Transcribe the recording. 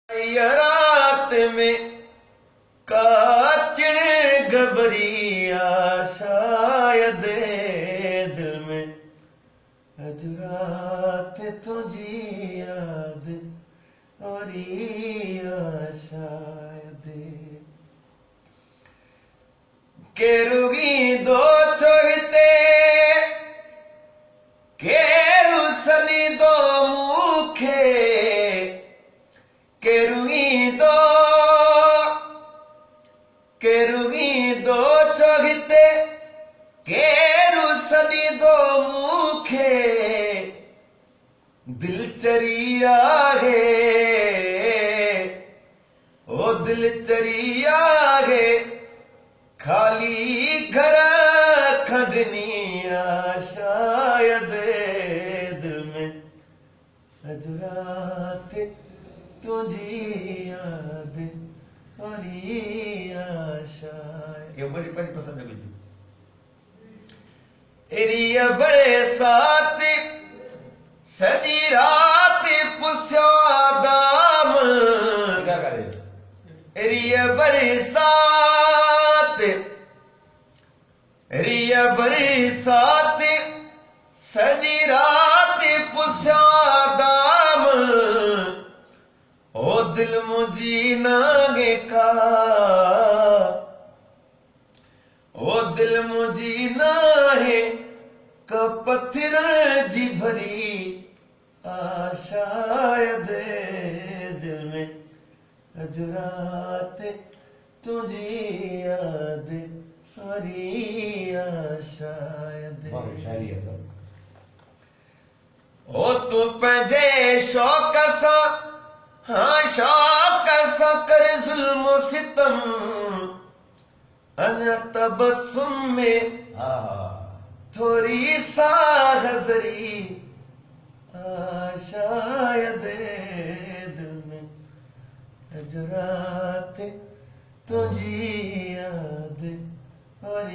रात में काचिन गबरिया शायद दिल में अज रात तुझी याद और शायद केरुगी दो चोगते केरु सनी दो मुखे केरुगी दो चोगते केरु सनी दो मुखे दिलचरिया है ओ दिलचरिया है खाली घर खड़निया शायद दिल में अज रात तुझी याद और शायद ये बड़ी बड़ी पसंद है मुझे। एरिया बरसात सदी रात पुस्या दामन क्या करे रिया बरसात सदी रात पुस्या दामन ओ दिल मुझी नागे का ओ दिल मुझी नाहे का पत्थर जी भरी शायद दिल में अज रात तुझी याद हरिया शायद ओ तू पंजे शौक सा हाँ शौक सा कर जुल्म सितम अन तबस्सुम में थोड़ी सा हजरी शायद दिल में अज रात तुझी याद और